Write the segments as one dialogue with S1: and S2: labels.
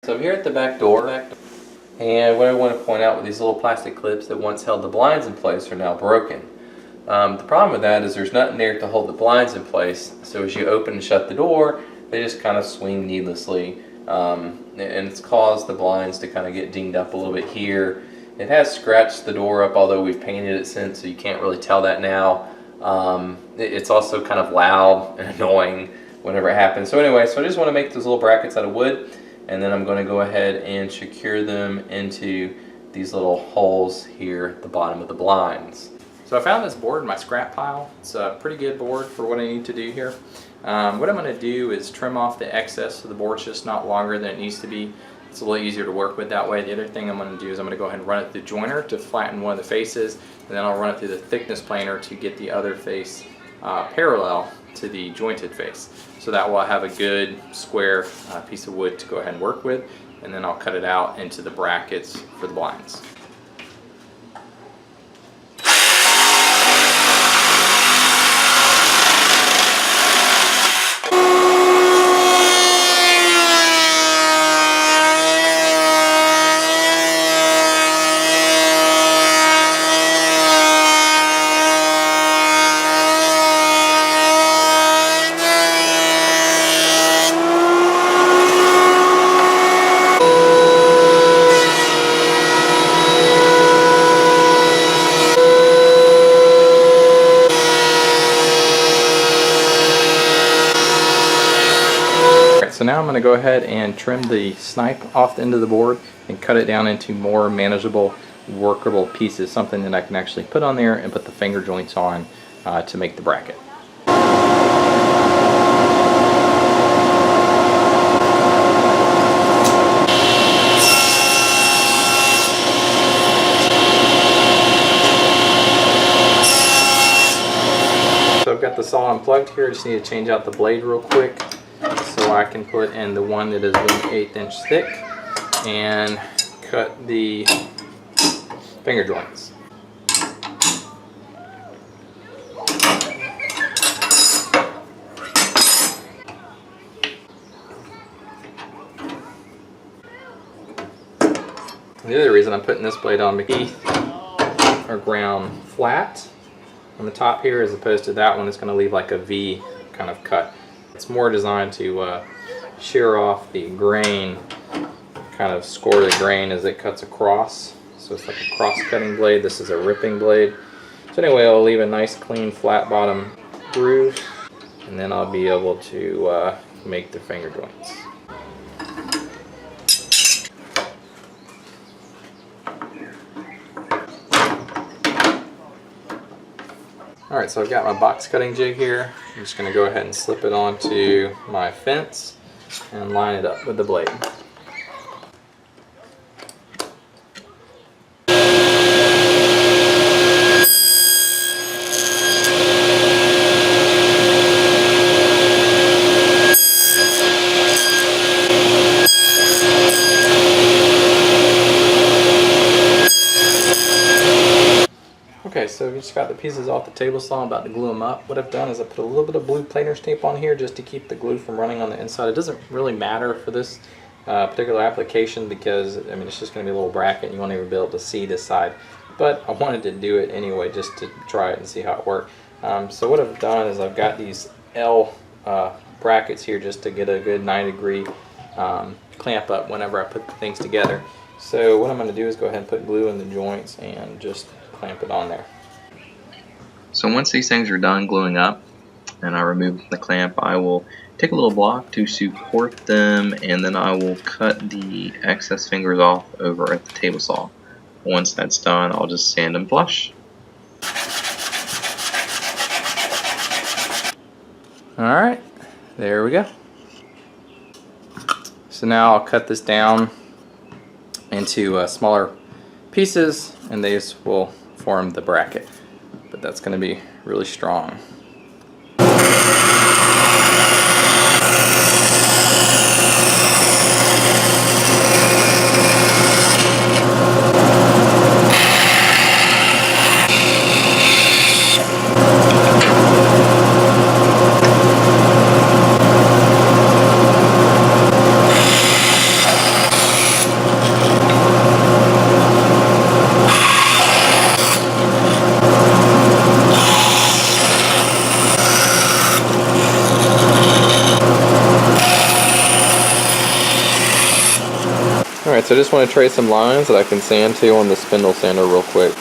S1: So I'm here at the back door, and what I want to point out with these little plastic clips that once held the blinds in place are now broken. The problem with that is there's nothing there to hold the blinds in place, so as you open and shut the door, they just kind of swing needlessly, and it's caused the blinds to kind of get dinged up a little bit here. It has scratched the door up, although we've painted it since, so you can't really tell that now. It's also kind of loud and annoying whenever it happens. So anyway, so I just want to make those little brackets out of wood, and then I'm going to go ahead and secure them into these little holes here at the bottom of the blinds. So I found this board in my scrap pile. It's a pretty good board for what I need to do here. What I'm going to do is trim off the excess so the board's just not longer than it needs to be. It's a little easier to work with that way. The other thing I'm going to do is I'm going to go ahead and run it through joiner to flatten one of the faces, and then I'll run it through the thickness planer to get the other face parallel to the jointed face. So that will have a good square piece of wood to go ahead and work with, and then I'll cut it out into the brackets for the blinds. So now I'm going to go ahead and trim the snipe off the end of the board and cut it down into more manageable, workable pieces, something that I can actually put on there and put the finger joints on to make the bracket. So I've got the saw unplugged here. I just need to change out the blade real quick, so I can put in the one that is 1/8 inch thick and cut the finger joints. The other reason I'm putting this blade on McKeith are ground flat on the top here, as opposed to that one that's going to leave like a V kind of cut. It's more designed to shear off the grain, kind of score the grain as it cuts across. So it's like a cross-cutting blade. This is a ripping blade. So anyway, I'll leave a nice clean flat bottom groove, and then I'll be able to make the finger joints. Alright, so I've got my box cutting jig here. I'm just going to go ahead and slip it onto my fence and line it up with the blade. Okay, so we just got the pieces off the table saw. I'm about to glue them up. What I've done is I put a little bit of blue planer's tape on here just to keep the glue from running on the inside. It doesn't really matter for this particular application, because I mean it's just going to be a little bracket and you won't even be able to see this side. But I wanted to do it anyway just to try it and see how it worked. So what I've done is I've got these L brackets here just to get a good 90-degree clamp up whenever I put the things together. So what I'm going to do is go ahead and put glue in the joints and just clamp it on there.
S2: So once these things are done gluing up and I remove the clamp, I will take a little block to support them, and then I will cut the excess fingers off over at the table saw. Once that's done, I'll just sand them flush.
S1: Alright, there we go. So now I'll cut this down into smaller pieces, and these will form the bracket. But that's going to be really strong. Alright, so I just want to trace some lines that I can sand to on the spindle sander real quick.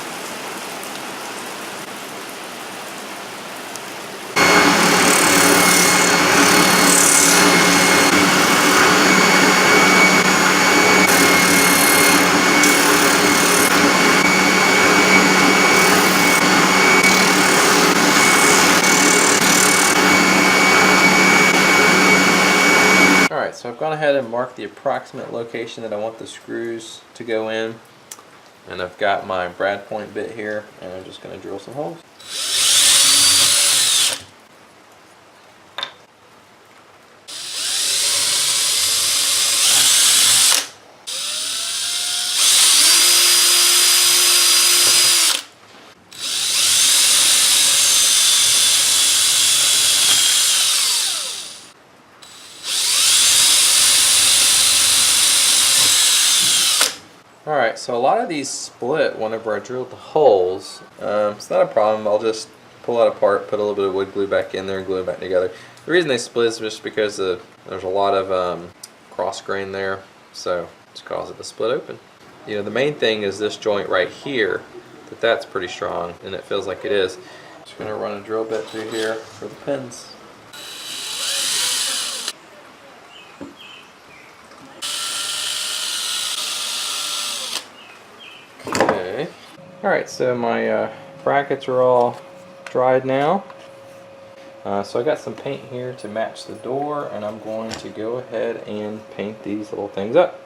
S1: Alright, so I've gone ahead and marked the approximate location that I want the screws to go in. And I've got my brad point bit here, and I'm just going to drill some holes. Alright, so a lot of these split whenever I drilled the holes. It's not a problem. I'll just pull it apart, put a little bit of wood glue back in there and glue it back together. The reason they split is just because there's a lot of cross grain there, so it's caused it to split open. You know, the main thing is this joint right here, that's pretty strong, and it feels like it is. Just going to run a drill bit through here for the pins. Okay. Alright, so my brackets are all dried now. So I got some paint here to match the door, and I'm going to go ahead and paint these little things up.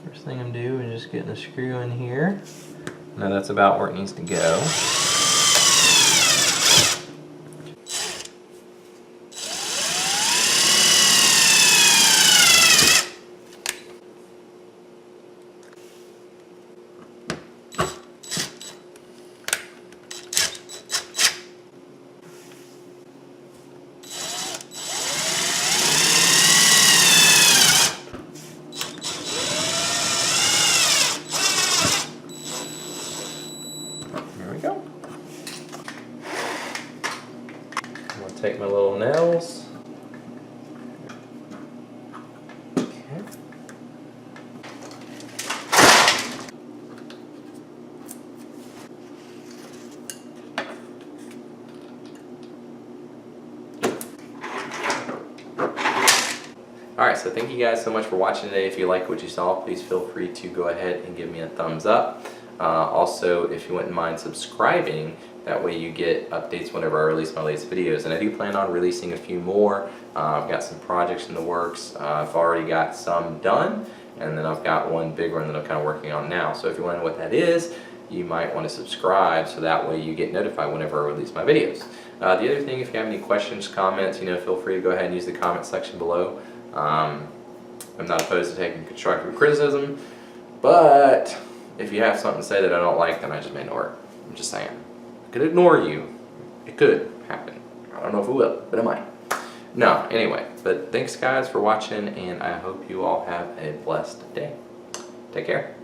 S1: First thing I'm doing is just getting a screw in here. Now that's about where it needs to go. Take my little nails. Okay. Alright, so thank you guys so much for watching today. If you like what you saw, please feel free to go ahead and give me a thumbs up. Also, if you wouldn't mind subscribing, that way you get updates whenever I release my latest videos. And I do plan on releasing a few more. I've got some projects in the works. I've already got some done, and then I've got one big one that I'm kind of working on now. So if you want to know what that is, you might want to subscribe so that way you get notified whenever I release my videos. The other thing, if you have any questions, comments, feel free to go ahead and use the comment section below. I'm not opposed to taking constructive criticism, but if you have something to say that I don't like, then I just may ignore it. I'm just saying. I could ignore you. It could happen. I don't know if it will, but it might. No, anyway. But thanks guys for watching, and I hope you all have a blessed day. Take care.